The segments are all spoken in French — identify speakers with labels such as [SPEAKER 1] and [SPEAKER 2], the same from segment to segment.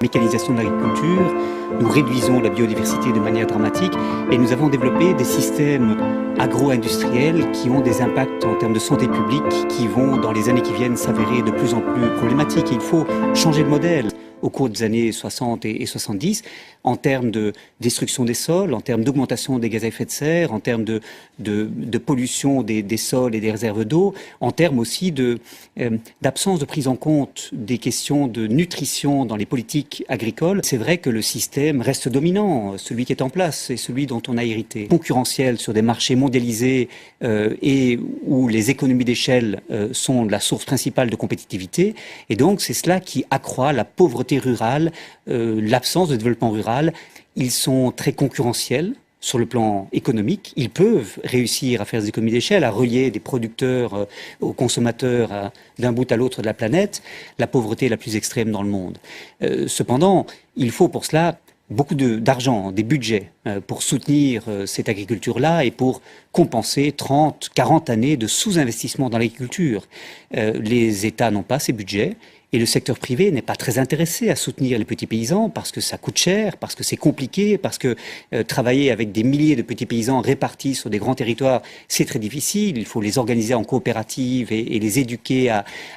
[SPEAKER 1] Mécanisation de l'agriculture, nous réduisons la biodiversité de manière dramatique et nous avons développé des systèmes agro-industriels qui ont des impacts en termes de santé publique qui vont dans les années qui viennent s'avérer de plus en plus problématiques. Il faut changer de modèle au cours des années 60 et 70 en termes de destruction des sols, en termes d'augmentation des gaz à effet de serre, en termes de pollution des sols et des réserves d'eau, en termes aussi d'absence de prise en compte des questions de nutrition dans les politiques agricoles. C'est vrai que le système reste dominant, celui qui est en place et celui dont on a hérité. Concurrentiel sur des marchés mondialisés et où les économies d'échelle sont la source principale de compétitivité. Et donc c'est cela qui accroît la pauvreté rurale, l'absence de développement rural. Ils sont très concurrentiels sur le plan économique. Ils peuvent réussir à faire des économies d'échelle, à relier des producteurs aux consommateurs d'un bout à l'autre de la planète. La pauvreté est la plus extrême dans le monde. Cependant, il faut pour cela beaucoup d'argent, des budgets pour soutenir cette agriculture-là et pour compenser 30, 40 années de sous-investissement dans l'agriculture. Les États n'ont pas ces budgets. Et le secteur privé n'est pas très intéressé à soutenir les petits paysans parce que ça coûte cher, parce que c'est compliqué, parce que travailler avec des milliers de petits paysans répartis sur des grands territoires, c'est très difficile. Il faut les organiser en coopérative et les éduquer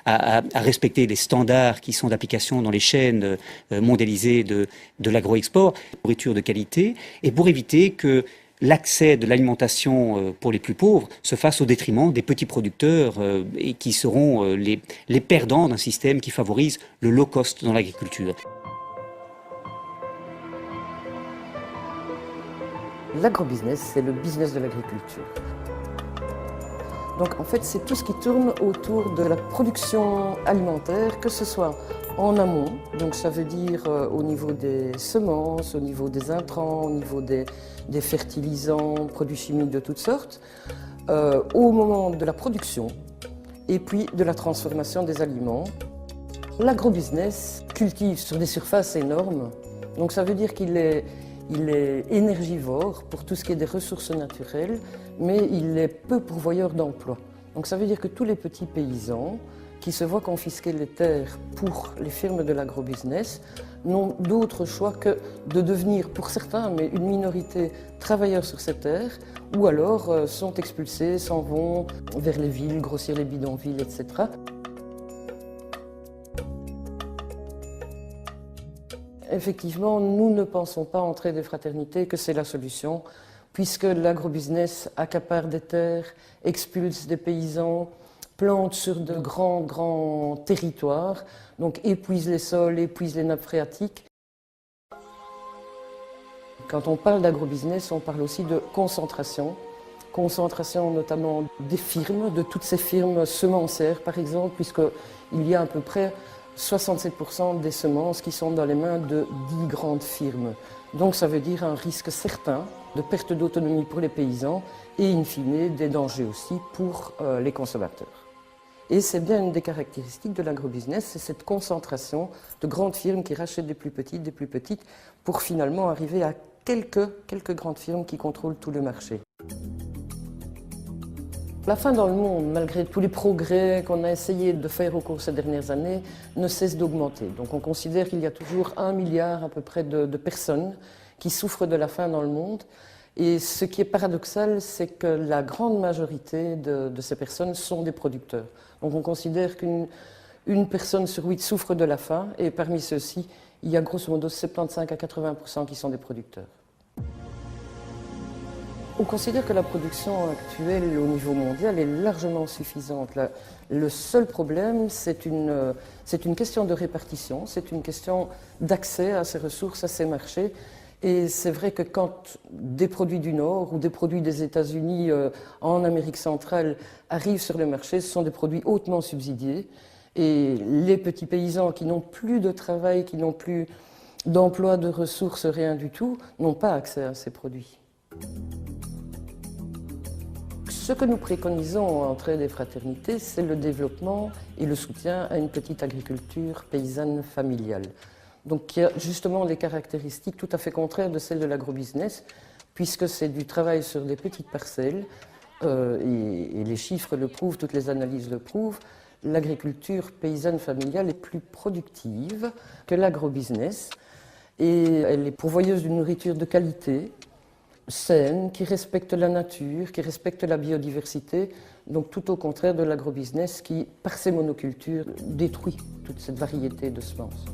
[SPEAKER 1] à respecter les standards qui sont d'application dans les chaînes mondialisées de l'agro-export, nourriture de qualité, et pour éviter que l'accès de l'alimentation pour les plus pauvres se fasse au détriment des petits producteurs et qui seront les perdants d'un système qui favorise le low cost dans l'agriculture.
[SPEAKER 2] L'agrobusiness, c'est le business de l'agriculture. Donc en fait, c'est tout ce qui tourne autour de la production alimentaire, que ce soit en amont, donc ça veut dire au niveau des semences, au niveau des intrants, au niveau des fertilisants, produits chimiques de toutes sortes, au moment de la production et puis de la transformation des aliments. L'agrobusiness cultive sur des surfaces énormes, donc ça veut dire qu'il est énergivore pour tout ce qui est des ressources naturelles, mais il est peu pourvoyeur d'emplois. Donc ça veut dire que tous les petits paysans qui se voient confisquer les terres pour les firmes de l'agrobusiness n'ont d'autre choix que de devenir, pour certains, mais une minorité, travailleurs sur ces terres, ou alors sont expulsés, s'en vont vers les villes, grossir les bidonvilles, etc. Effectivement, nous ne pensons pas entrer des fraternités que c'est la solution, puisque l'agrobusiness accapare des terres, expulse des paysans, plante sur de grands territoires, donc épuise les sols, épuise les nappes phréatiques. Quand on parle d'agrobusiness, on parle aussi de concentration. Concentration notamment des firmes, de toutes ces firmes semencières par exemple, puisqu'il y a à peu près 67% des semences qui sont dans les mains de 10 grandes firmes. Donc ça veut dire un risque certain de perte d'autonomie pour les paysans et in fine des dangers aussi pour les consommateurs. Et c'est bien une des caractéristiques de l'agrobusiness, c'est cette concentration de grandes firmes qui rachètent des plus petites, pour finalement arriver à quelques grandes firmes qui contrôlent tout le marché. La faim dans le monde, malgré tous les progrès qu'on a essayé de faire au cours de ces dernières années, ne cesse d'augmenter. Donc on considère qu'il y a toujours 1 milliard à peu près de personnes qui souffrent de la faim dans le monde. Et ce qui est paradoxal, c'est que la grande majorité de ces personnes sont des producteurs. Donc on considère qu'une personne sur 8 souffre de la faim, et parmi ceux-ci, il y a grosso modo 75 à 80% qui sont des producteurs. On considère que la production actuelle au niveau mondial est largement suffisante. Le seul problème, c'est une question de répartition, c'est une question d'accès à ces ressources, à ces marchés. Et c'est vrai que quand des produits du Nord ou des produits des États-Unis en Amérique centrale arrivent sur le marché, ce sont des produits hautement subsidiés. Et les petits paysans qui n'ont plus de travail, qui n'ont plus d'emploi, de ressources, rien du tout, n'ont pas accès à ces produits. Ce que nous préconisons en Entraide et Fraternité, c'est le développement et le soutien à une petite agriculture paysanne familiale. Donc il y a justement des caractéristiques tout à fait contraires de celles de l'agrobusiness, puisque c'est du travail sur des petites parcelles, et les chiffres le prouvent, toutes les analyses le prouvent. L'agriculture paysanne familiale est plus productive que l'agrobusiness et elle est pourvoyeuse d'une nourriture de qualité, saine, qui respecte la nature, qui respecte la biodiversité, donc tout au contraire de l'agrobusiness qui, par ses monocultures, détruit toute cette variété de semences.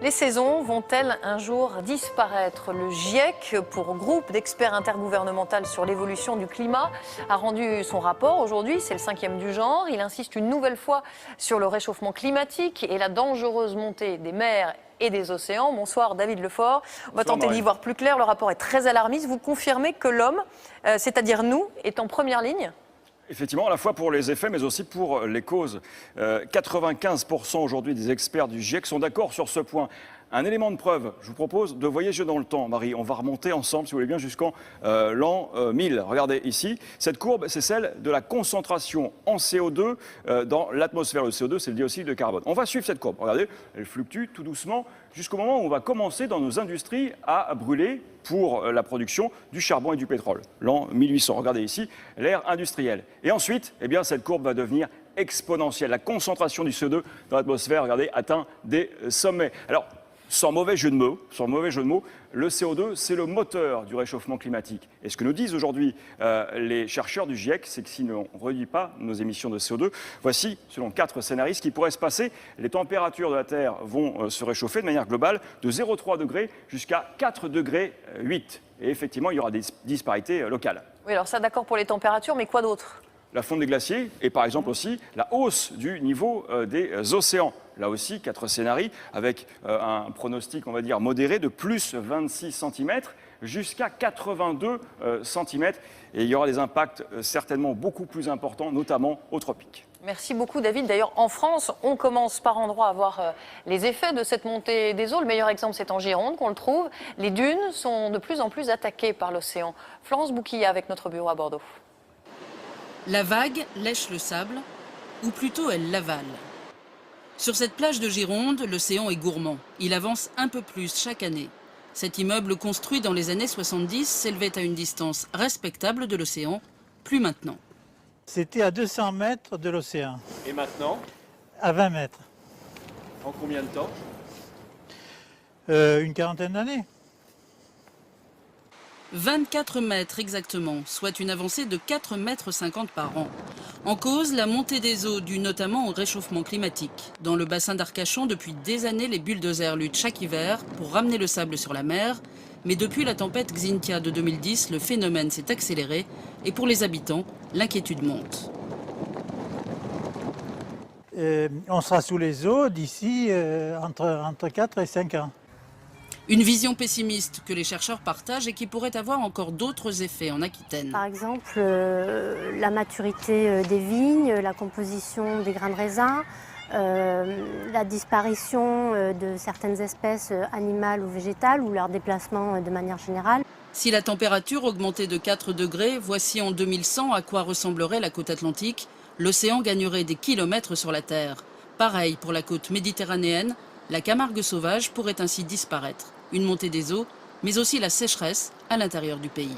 [SPEAKER 3] Les saisons vont-elles un jour disparaître? Le GIEC, pour groupe d'experts intergouvernemental sur l'évolution du climat, a rendu son rapport aujourd'hui, c'est le 5e du genre. Il insiste une nouvelle fois sur le réchauffement climatique et la dangereuse montée des mers et des océans. Bonsoir David Lefort. On va tenter d'y voir plus clair. Le rapport est très alarmiste. Vous confirmez que l'homme, c'est-à-dire nous, est en première ligne ?
[SPEAKER 4] Effectivement, à la fois pour les effets, mais aussi pour les causes. 95% aujourd'hui des experts du GIEC sont d'accord sur ce point. Un élément de preuve, je vous propose de voyager dans le temps, Marie. On va remonter ensemble, si vous voulez bien, jusqu'en l'an 1000. Regardez ici, cette courbe, c'est celle de la concentration en CO2 dans l'atmosphère. Le CO2, c'est le dioxyde de carbone. On va suivre cette courbe. Regardez, elle fluctue tout doucement jusqu'au moment où on va commencer dans nos industries à brûler pour la production du charbon et du pétrole. L'an 1800, regardez ici, l'ère industrielle. Et ensuite, eh bien, cette courbe va devenir exponentielle. La concentration du CO2 dans l'atmosphère, regardez, atteint des sommets. Alors, sans mauvais jeu de mots, le CO2, c'est le moteur du réchauffement climatique. Et ce que nous disent aujourd'hui les chercheurs du GIEC, c'est que si on ne réduit pas nos émissions de CO2, voici, selon 4 scénarios, ce qui pourrait se passer. Les températures de la Terre vont se réchauffer de manière globale de 0,3 degrés jusqu'à 4,8 degrés. Et effectivement, il y aura des disparités locales.
[SPEAKER 3] Oui, alors ça, d'accord pour les températures, mais quoi d'autre ?
[SPEAKER 4] La fonte des glaciers et par exemple aussi la hausse du niveau des océans. Là aussi, 4 scénarios avec un pronostic, on va dire, modéré de plus 26 cm jusqu'à 82 cm. Et il y aura des impacts certainement beaucoup plus importants, notamment aux tropiques.
[SPEAKER 3] Merci beaucoup David. D'ailleurs, en France, on commence par endroits à voir les effets de cette montée des eaux. Le meilleur exemple, c'est en Gironde qu'on le trouve. Les dunes sont de plus en plus attaquées par l'océan. Florence Bouquillat avec notre bureau à Bordeaux.
[SPEAKER 5] La vague lèche le sable, ou plutôt elle l'avale. Sur cette plage de Gironde, l'océan est gourmand. Il avance un peu plus chaque année. Cet immeuble construit dans les années 70 s'élevait à une distance respectable de l'océan, plus maintenant.
[SPEAKER 6] C'était à 200 mètres de l'océan.
[SPEAKER 4] Et maintenant ?
[SPEAKER 6] À 20 mètres.
[SPEAKER 4] En combien de temps ?
[SPEAKER 6] Une quarantaine d'années.
[SPEAKER 5] 24 mètres exactement, soit une avancée de 4,50 mètres par an. En cause, la montée des eaux due notamment au réchauffement climatique. Dans le bassin d'Arcachon, depuis des années, les bulldozers luttent chaque hiver pour ramener le sable sur la mer. Mais depuis la tempête Xynthia de 2010, le phénomène s'est accéléré et pour les habitants, l'inquiétude monte.
[SPEAKER 6] On sera sous les eaux d'ici entre 4 et 5 ans.
[SPEAKER 5] Une vision pessimiste que les chercheurs partagent et qui pourrait avoir encore d'autres effets en Aquitaine.
[SPEAKER 7] Par exemple, la maturité des vignes, la composition des grains de raisin, la disparition de certaines espèces animales ou végétales ou leur déplacement de manière générale.
[SPEAKER 5] Si la température augmentait de 4 degrés, voici en 2100 à quoi ressemblerait la côte atlantique. L'océan gagnerait des kilomètres sur la Terre. Pareil pour la côte méditerranéenne, la Camargue sauvage pourrait ainsi disparaître. Une montée des eaux, mais aussi la sécheresse à l'intérieur du pays.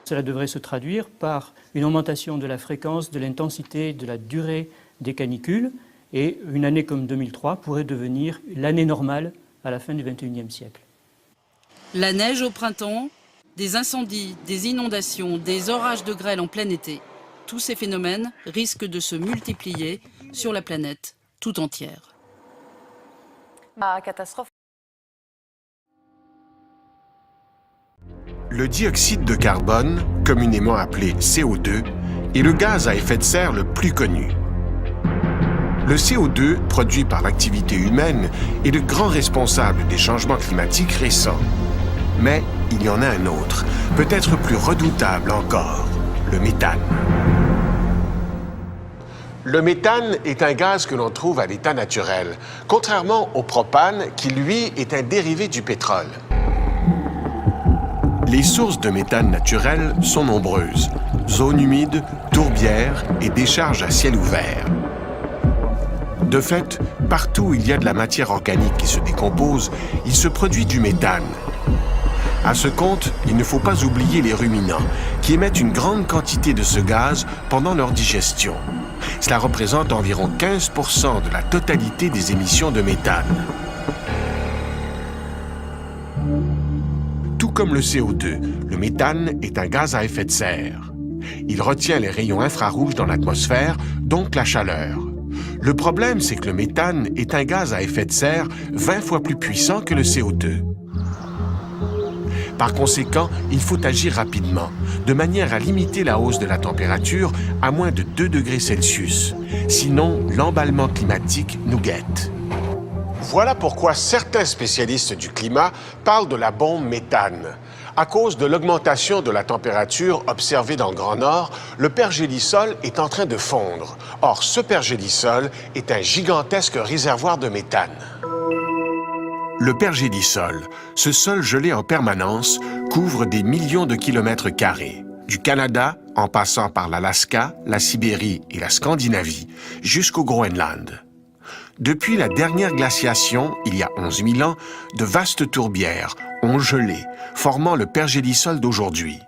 [SPEAKER 8] Cela devrait se traduire par une augmentation de la fréquence, de l'intensité, de la durée des canicules. Et une année comme 2003 pourrait devenir l'année normale à la fin du XXIe siècle.
[SPEAKER 5] La neige au printemps, des incendies, des inondations, des orages de grêle en plein été. Tous ces phénomènes risquent de se multiplier sur la planète tout entière.
[SPEAKER 3] Catastrophe.
[SPEAKER 9] Le dioxyde de carbone, communément appelé CO2, est le gaz à effet de serre le plus connu. Le CO2, produit par l'activité humaine, est le grand responsable des changements climatiques récents. Mais il y en a un autre, peut-être plus redoutable encore, le méthane. Le méthane est un gaz que l'on trouve à l'état naturel, contrairement au propane qui, lui, est un dérivé du pétrole. Les sources de méthane naturel sont nombreuses. Zones humides, tourbières et décharges à ciel ouvert. De fait, partout où il y a de la matière organique qui se décompose, il se produit du méthane. À ce compte, il ne faut pas oublier les ruminants, qui émettent une grande quantité de ce gaz pendant leur digestion. Cela représente environ 15% de la totalité des émissions de méthane. Tout comme le CO2, le méthane est un gaz à effet de serre. Il retient les rayons infrarouges dans l'atmosphère, donc la chaleur. Le problème, c'est que le méthane est un gaz à effet de serre 20 fois plus puissant que le CO2. Par conséquent, il faut agir rapidement, de manière à limiter la hausse de la température à moins de 2 degrés Celsius. Sinon, l'emballement climatique nous guette. Voilà pourquoi certains spécialistes du climat parlent de la bombe méthane. À cause de l'augmentation de la température observée dans le Grand Nord, le pergélisol est en train de fondre. Or, ce pergélisol est un gigantesque réservoir de méthane. Le pergélisol, ce sol gelé en permanence, couvre des millions de kilomètres carrés. Du Canada, en passant par l'Alaska, la Sibérie et la Scandinavie, jusqu'au Groenland. Depuis la dernière glaciation, il y a 11 000 ans, de vastes tourbières ont gelé, formant le pergélisol d'aujourd'hui.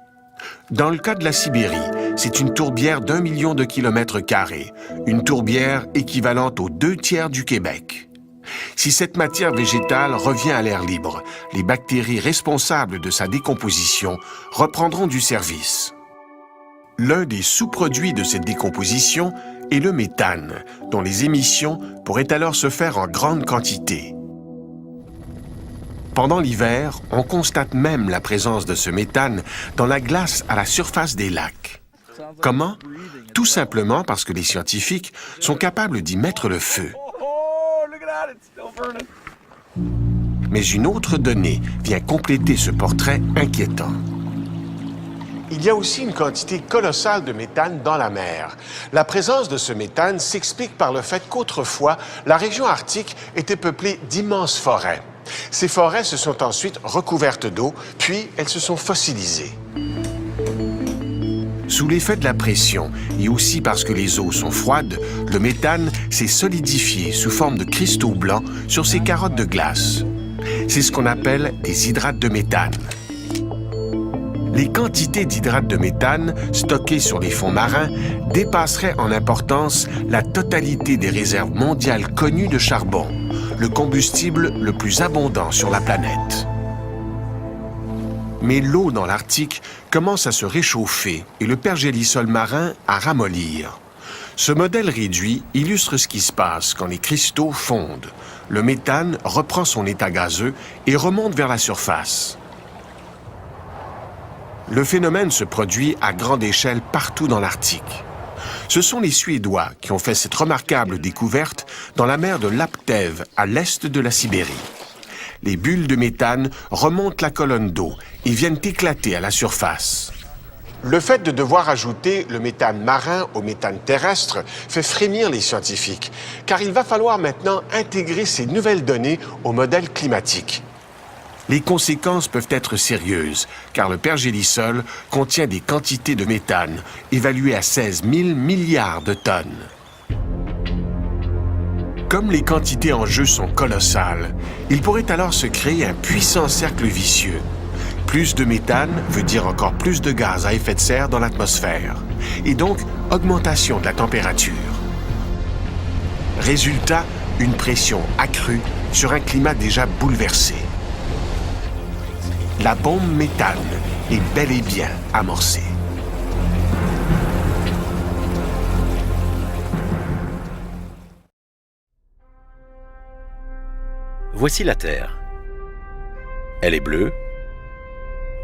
[SPEAKER 9] Dans le cas de la Sibérie, c'est une tourbière d'1 million de kilomètres carrés, une tourbière équivalente aux 2/3 du Québec. Si cette matière végétale revient à l'air libre, les bactéries responsables de sa décomposition reprendront du service. L'un des sous-produits de cette décomposition est le méthane, dont les émissions pourraient alors se faire en grande quantité. Pendant l'hiver, on constate même la présence de ce méthane dans la glace à la surface des lacs. Comment? Tout simplement parce que les scientifiques sont capables d'y mettre le feu. Mais une autre donnée vient compléter ce portrait inquiétant. Il y a aussi une quantité colossale de méthane dans la mer. La présence de ce méthane s'explique par le fait qu'autrefois, la région arctique était peuplée d'immenses forêts. Ces forêts se sont ensuite recouvertes d'eau, puis elles se sont fossilisées. Sous l'effet de la pression, et aussi parce que les eaux sont froides, le méthane s'est solidifié sous forme de cristaux blancs sur ces carottes de glace. C'est ce qu'on appelle des hydrates de méthane. Les quantités d'hydrates de méthane stockées sur les fonds marins dépasseraient en importance la totalité des réserves mondiales connues de charbon, le combustible le plus abondant sur la planète. Mais l'eau dans l'Arctique commence à se réchauffer et le pergélisol marin à ramollir. Ce modèle réduit illustre ce qui se passe quand les cristaux fondent. Le méthane reprend son état gazeux et remonte vers la surface. Le phénomène se produit à grande échelle partout dans l'Arctique. Ce sont les Suédois qui ont fait cette remarquable découverte dans la mer de Laptev, à l'est de la Sibérie. Les bulles de méthane remontent la colonne d'eau et viennent éclater à la surface. Le fait de devoir ajouter le méthane marin au méthane terrestre fait frémir les scientifiques, car il va falloir maintenant intégrer ces nouvelles données au modèle climatique. Les conséquences peuvent être sérieuses, car le pergélisol contient des quantités de méthane évaluées à 16 000 milliards de tonnes. Comme les quantités en jeu sont colossales, il pourrait alors se créer un puissant cercle vicieux. Plus de méthane veut dire encore plus de gaz à effet de serre dans l'atmosphère, et donc augmentation de la température. Résultat, une pression accrue sur un climat déjà bouleversé. La bombe méthane est bel et bien amorcée.
[SPEAKER 10] Voici la Terre. Elle est bleue,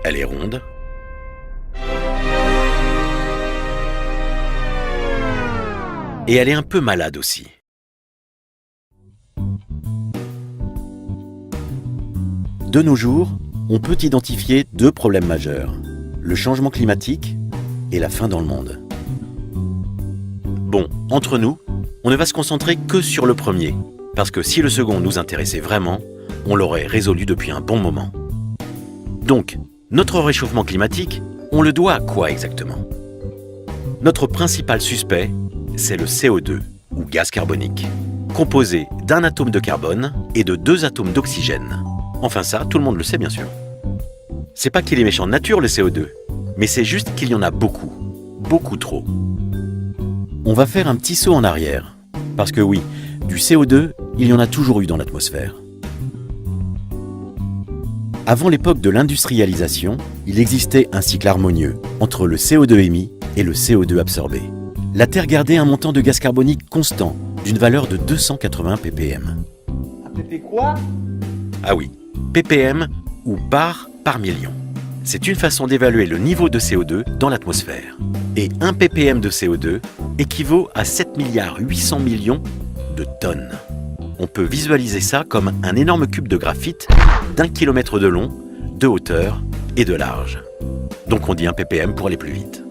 [SPEAKER 10] elle est ronde, et elle est un peu malade aussi. De nos jours, on peut identifier deux problèmes majeurs, le changement climatique et la faim dans le monde. Bon, entre nous, on ne va se concentrer que sur le premier, parce que si le second nous intéressait vraiment, on l'aurait résolu depuis un bon moment. Donc, notre réchauffement climatique, on le doit à quoi exactement? Notre principal suspect, c'est le CO2, ou gaz carbonique. composé d'un atome de carbone et de 2 atomes d'oxygène. Enfin ça, tout le monde le sait bien sûr. C'est pas qu'il est méchant de nature le CO2, mais c'est juste qu'il y en a beaucoup, beaucoup trop. On va faire un petit saut en arrière, parce que oui, du CO2, il y en a toujours eu dans l'atmosphère. Avant l'époque de l'industrialisation, il existait un cycle harmonieux entre le CO2 émis et le CO2 absorbé. La Terre gardait un montant de gaz carbonique constant, d'une valeur de 280 ppm.
[SPEAKER 11] Un pp quoi?
[SPEAKER 10] Ah oui, ppm ou bar par million. C'est une façon d'évaluer le niveau de CO2 dans l'atmosphère. Et 1 ppm de CO2 équivaut à 7 milliards 800 millions de tonnes. On peut visualiser ça comme un énorme cube de graphite d'1 kilomètre de long, de hauteur et de large. Donc on dit 1 ppm pour aller plus vite.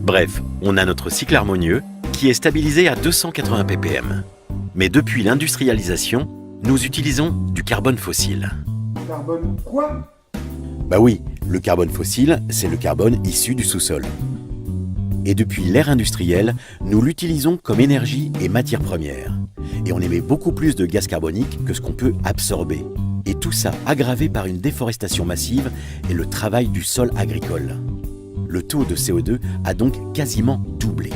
[SPEAKER 10] Bref, on a notre cycle harmonieux qui est stabilisé à 280 ppm. Mais depuis l'industrialisation, nous utilisons du carbone fossile.
[SPEAKER 11] Carbone quoi?
[SPEAKER 10] Bah oui, le carbone fossile, c'est le carbone issu du sous-sol. Et depuis l'ère industrielle, nous l'utilisons comme énergie et matière première. Et on émet beaucoup plus de gaz carbonique que ce qu'on peut absorber. Et tout ça aggravé par une déforestation massive et le travail du sol agricole. Le taux de CO2 a donc quasiment doublé.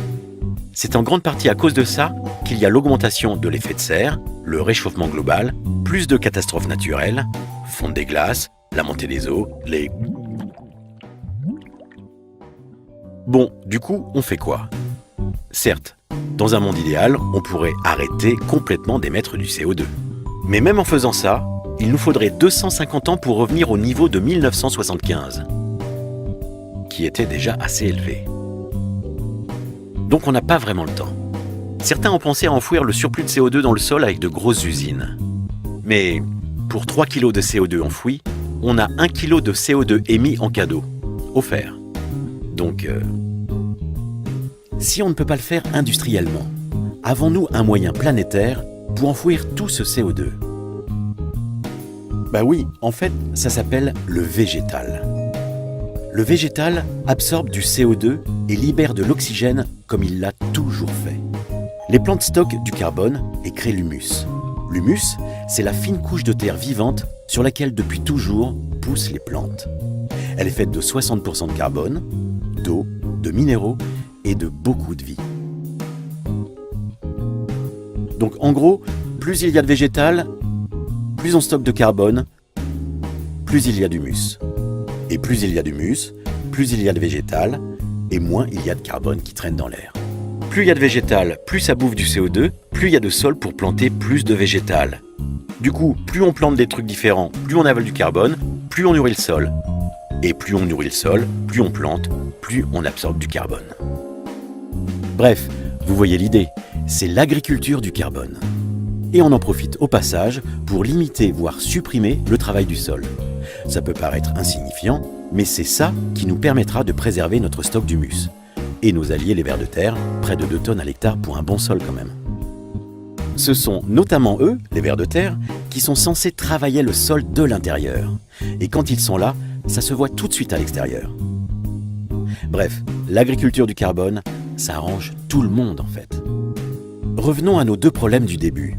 [SPEAKER 10] C'est en grande partie à cause de ça qu'il y a l'augmentation de l'effet de serre, le réchauffement global, plus de catastrophes naturelles, fonte des glaces, la montée des eaux, les... Bon, du coup, on fait quoi? Certes, dans un monde idéal, on pourrait arrêter complètement d'émettre du CO2. Mais même en faisant ça, il nous faudrait 250 ans pour revenir au niveau de 1975, qui était déjà assez élevé. Donc on n'a pas vraiment le temps. Certains ont pensé à enfouir le surplus de CO2 dans le sol avec de grosses usines. Mais pour 3 kg de CO2 enfoui, on a 1 kg de CO2 émis en cadeau, offert. Donc, si on ne peut pas le faire industriellement, avons-nous un moyen planétaire pour enfouir tout ce CO2? Bah oui, en fait, ça s'appelle le végétal. Le végétal absorbe du CO2 et libère de l'oxygène comme il l'a toujours fait. Les plantes stockent du carbone et créent l'humus. L'humus, c'est la fine couche de terre vivante sur laquelle depuis toujours poussent les plantes. Elle est faite de 60% de carbone, d'eau, de minéraux et de beaucoup de vie. Donc en gros, plus il y a de végétal, plus on stocke de carbone, plus il y a d'humus. Et plus il y a d'humus, plus il y a de végétal, et moins il y a de carbone qui traîne dans l'air. Plus il y a de végétal, plus ça bouffe du CO2, plus il y a de sol pour planter plus de végétal. Du coup, plus on plante des trucs différents, plus on avale du carbone, plus on nourrit le sol. Et plus on nourrit le sol, plus on plante, plus on absorbe du carbone. Bref, vous voyez l'idée, c'est l'agriculture du carbone. Et on en profite au passage pour limiter, voire supprimer le travail du sol. Ça peut paraître insignifiant, mais c'est ça qui nous permettra de préserver notre stock d'humus. Et nos alliés les vers de terre, près de 2 tonnes à l'hectare pour un bon sol quand même. Ce sont notamment eux, les vers de terre, qui sont censés travailler le sol de l'intérieur. Et quand ils sont là, ça se voit tout de suite à l'extérieur. Bref, l'agriculture du carbone, ça arrange tout le monde en fait. Revenons à nos 2 problèmes du début.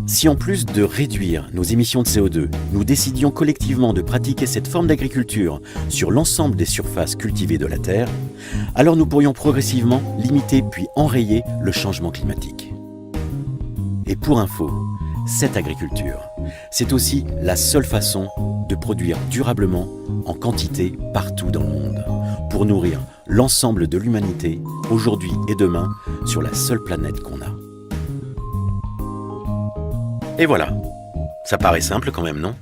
[SPEAKER 10] Si en plus de réduire nos émissions de CO2, nous décidions collectivement de pratiquer cette forme d'agriculture sur l'ensemble des surfaces cultivées de la Terre, alors nous pourrions progressivement limiter puis enrayer le changement climatique. Et pour info, cette agriculture, c'est aussi la seule façon de produire durablement en quantité partout dans le monde, pour nourrir l'ensemble de l'humanité, aujourd'hui et demain, sur la seule planète qu'on a. Et voilà, ça paraît simple quand même, non ?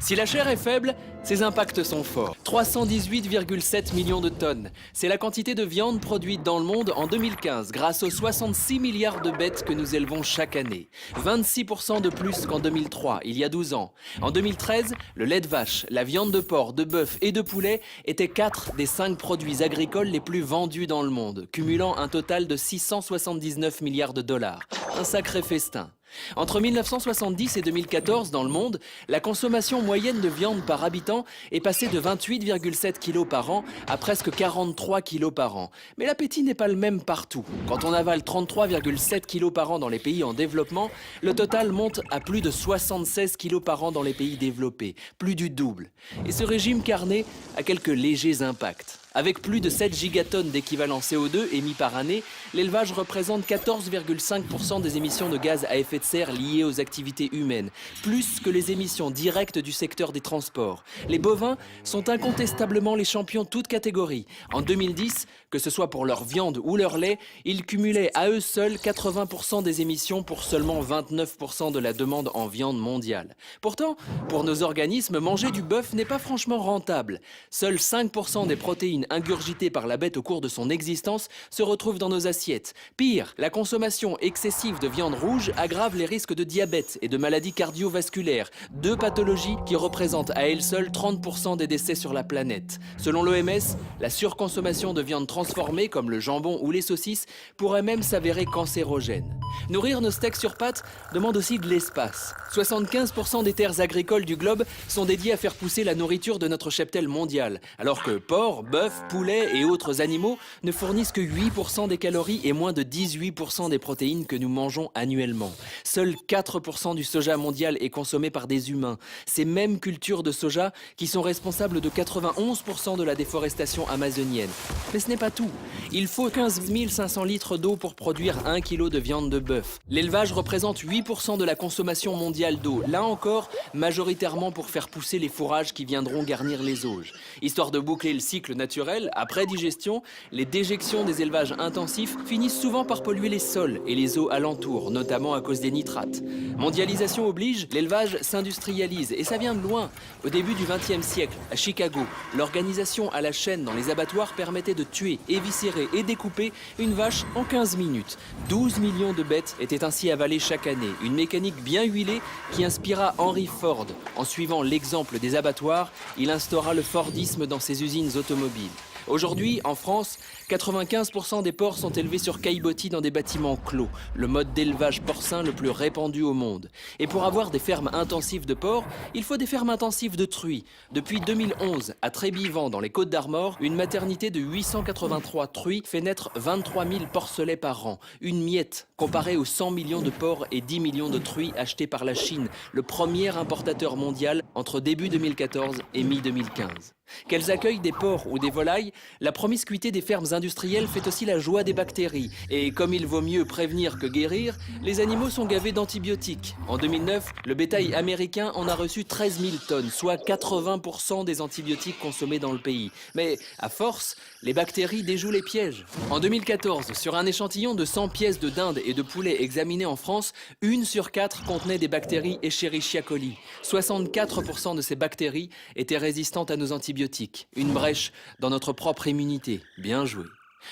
[SPEAKER 12] Si la chair est faible, ses impacts sont forts. 318,7 millions de tonnes. C'est la quantité de viande produite dans le monde en 2015 grâce aux 66 milliards de bêtes que nous élevons chaque année. 26% de plus qu'en 2003, il y a 12 ans. En 2013, le lait de vache, la viande de porc, de bœuf et de poulet étaient 4 des 5 produits agricoles les plus vendus dans le monde, cumulant un total de 679 milliards de dollars. Un sacré festin. Entre 1970 et 2014, dans le monde, la consommation moyenne de viande par habitant est passée de 28,7 kg par an à presque 43 kg par an. Mais l'appétit n'est pas le même partout. Quand on avale 33,7 kg par an dans les pays en développement, le total monte à plus de 76 kg par an dans les pays développés, plus du double. Et ce régime carné a quelques légers impacts. Avec plus de 7 gigatonnes d'équivalent CO2 émis par année, l'élevage représente 14,5% des émissions de gaz à effet de serre liées aux activités humaines, plus que les émissions directes du secteur des transports. Les bovins sont incontestablement les champions toutes catégories. En 2010, que ce soit pour leur viande ou leur lait, ils cumulaient à eux seuls 80% des émissions pour seulement 29% de la demande en viande mondiale. Pourtant, pour nos organismes, manger du bœuf n'est pas franchement rentable. Seuls 5% des protéines ingurgitées par la bête au cours de son existence se retrouvent dans nos assiettes. Pire, la consommation excessive de viande rouge aggrave les risques de diabète et de maladies cardiovasculaires, deux pathologies qui représentent à elles seules 30% des décès sur la planète. Selon l'OMS, la surconsommation de viande transformée comme le jambon ou les saucisses pourrait même s'avérer cancérogène. Nourrir nos steaks sur pâte demande aussi de l'espace. 75% des terres agricoles du globe sont dédiées à faire pousser la nourriture de notre cheptel mondial, alors que porc, bœuf, poulets et autres animaux ne fournissent que 8% des calories et moins de 18% des protéines que nous mangeons annuellement. Seuls 4% du soja mondial est consommé par des humains. Ces mêmes cultures de soja qui sont responsables de 91% de la déforestation amazonienne. Mais ce n'est pas tout. Il faut 15 500 litres d'eau pour produire 1 kg de viande de bœuf. L'élevage représente 8% de la consommation mondiale d'eau. Là encore, majoritairement pour faire pousser les fourrages qui viendront garnir les auges. Histoire de boucler le cycle naturel, après digestion, les déjections des élevages intensifs finissent souvent par polluer les sols et les eaux alentours, notamment à cause des nitrates. Mondialisation oblige, l'élevage s'industrialise et ça vient de loin. Au début du XXe siècle, à Chicago, l'organisation à la chaîne dans les abattoirs permettait de tuer, éviscérer et découper une vache en 15 minutes. 12 millions de bêtes étaient ainsi avalées chaque année, une mécanique bien huilée qui inspira Henry Ford. En suivant l'exemple des abattoirs, il instaura le Fordisme dans ses usines automobiles. Aujourd'hui, en France, 95% des porcs sont élevés sur caillebotis dans des bâtiments clos, le mode d'élevage porcin le plus répandu au monde. Et pour avoir des fermes intensives de porcs, il faut des fermes intensives de truies. Depuis 2011, à Trébivent, dans les Côtes-d'Armor, une maternité de 883 truies fait naître 23 000 porcelets par an. Une miette, comparée aux 100 millions de porcs et 10 millions de truies achetés par la Chine, le premier importateur mondial entre début 2014 et mi-2015. Qu'elles accueillent des porcs ou des volailles, la promiscuité des fermes industrielles fait aussi la joie des bactéries. Et comme il vaut mieux prévenir que guérir, les animaux sont gavés d'antibiotiques. En 2009, le bétail américain en a reçu 13 000 tonnes, soit 80% des antibiotiques consommés dans le pays. Mais à force, les bactéries déjouent les pièges. En 2014, sur un échantillon de 100 pièces de dinde et de poulet examinés en France, 1 sur 4 contenait des bactéries Escherichia coli. 64% de ces bactéries étaient résistantes à nos antibiotiques. Une brèche dans notre propre immunité. Bien joué.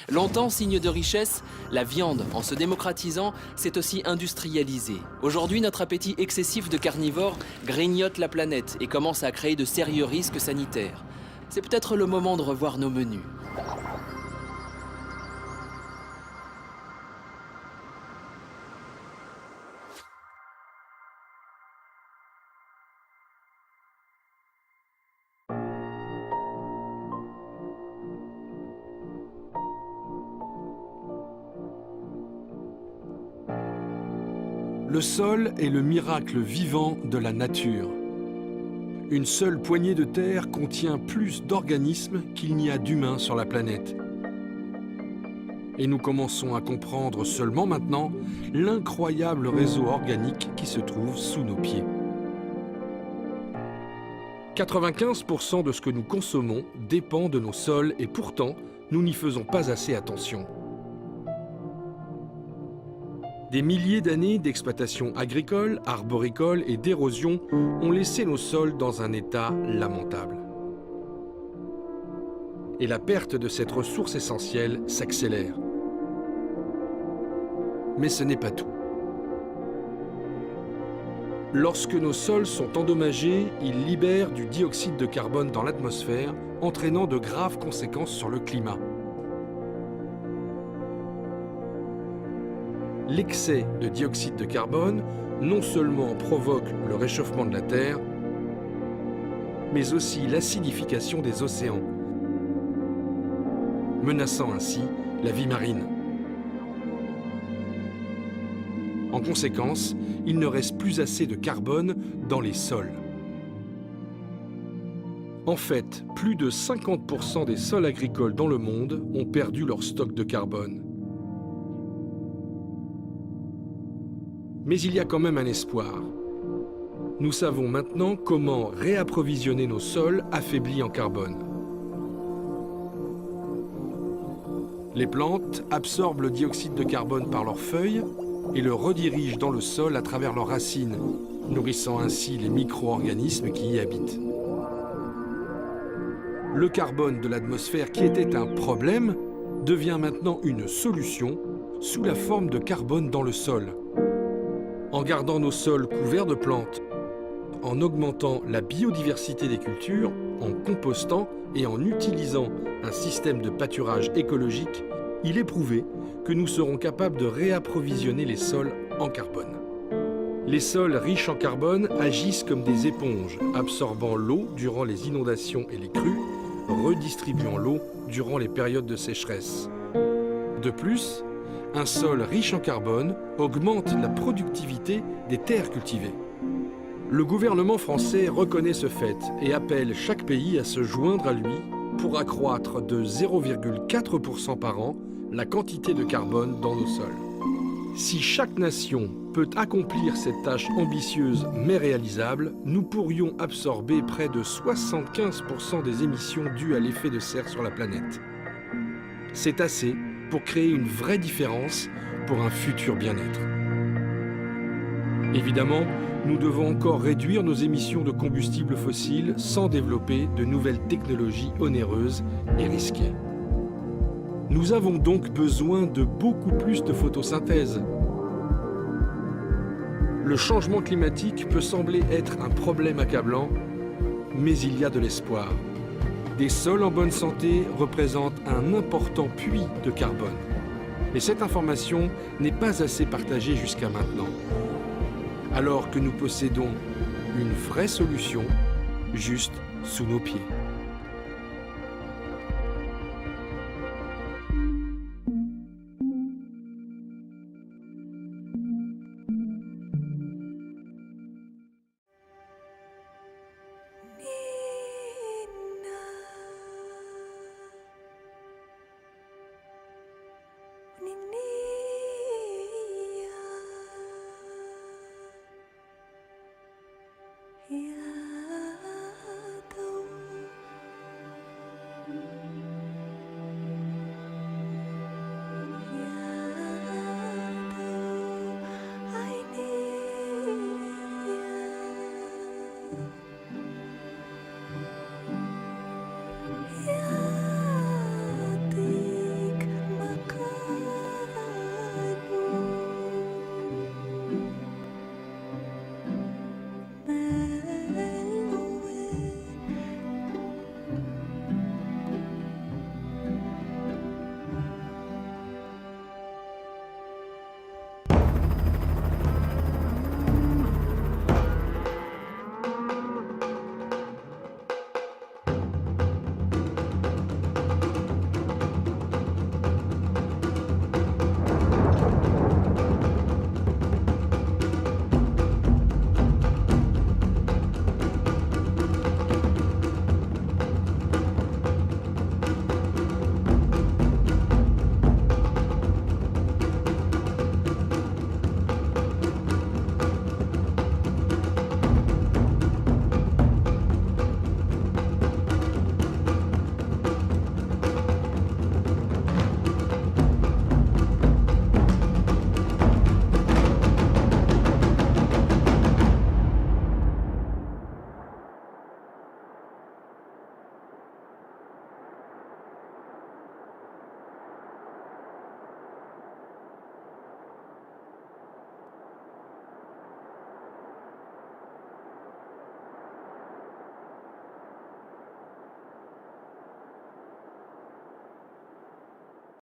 [SPEAKER 12] Longtemps signe de richesse, la viande, en se démocratisant, s'est aussi industrialisée. Aujourd'hui, notre appétit excessif de carnivores grignote la planète et commence à créer de sérieux risques sanitaires. C'est peut-être le moment de revoir nos menus.
[SPEAKER 13] Le sol est le miracle vivant de la nature. Une seule poignée de terre contient plus d'organismes qu'il n'y a d'humains sur la planète. Et nous commençons à comprendre seulement maintenant l'incroyable réseau organique qui se trouve sous nos pieds. 95% de ce que nous consommons dépend de nos sols et pourtant, nous n'y faisons pas assez attention. Des milliers d'années d'exploitation agricole, arboricole et d'érosion ont laissé nos sols dans un état lamentable. Et la perte de cette ressource essentielle s'accélère. Mais ce n'est pas tout. Lorsque nos sols sont endommagés, ils libèrent du dioxyde de carbone dans l'atmosphère, entraînant de graves conséquences sur le climat. L'excès de dioxyde de carbone non seulement provoque le réchauffement de la Terre, mais aussi l'acidification des océans, menaçant ainsi la vie marine. En conséquence, il ne reste plus assez de carbone dans les sols. En fait, plus de 50% des sols agricoles dans le monde ont perdu leur stock de carbone. Mais il y a quand même un espoir. Nous savons maintenant comment réapprovisionner nos sols affaiblis en carbone. Les plantes absorbent le dioxyde de carbone par leurs feuilles et le redirigent dans le sol à travers leurs racines, nourrissant ainsi les micro-organismes qui y habitent. Le carbone de l'atmosphère, qui était un problème, devient maintenant une solution sous la forme de carbone dans le sol. En gardant nos sols couverts de plantes, en augmentant la biodiversité des cultures, en compostant et en utilisant un système de pâturage écologique, il est prouvé que nous serons capables de réapprovisionner les sols en carbone. Les sols riches en carbone agissent comme des éponges, absorbant l'eau durant les inondations et les crues, redistribuant l'eau durant les périodes de sécheresse. De plus, un sol riche en carbone augmente la productivité des terres cultivées. Le gouvernement français reconnaît ce fait et appelle chaque pays à se joindre à lui pour accroître de 0,4% par an la quantité de carbone dans nos sols. Si chaque nation peut accomplir cette tâche ambitieuse mais réalisable, nous pourrions absorber près de 75% des émissions dues à l'effet de serre sur la planète. C'est assez pour créer une vraie différence pour un futur bien-être. Évidemment, nous devons encore réduire nos émissions de combustibles fossiles sans développer de nouvelles technologies onéreuses et risquées. Nous avons donc besoin de beaucoup plus de photosynthèse. Le changement climatique peut sembler être un problème accablant, mais il y a de l'espoir. Des sols en bonne santé représentent un important puits de carbone. Mais cette information n'est pas assez partagée jusqu'à maintenant. Alors que nous possédons une vraie solution juste sous nos pieds.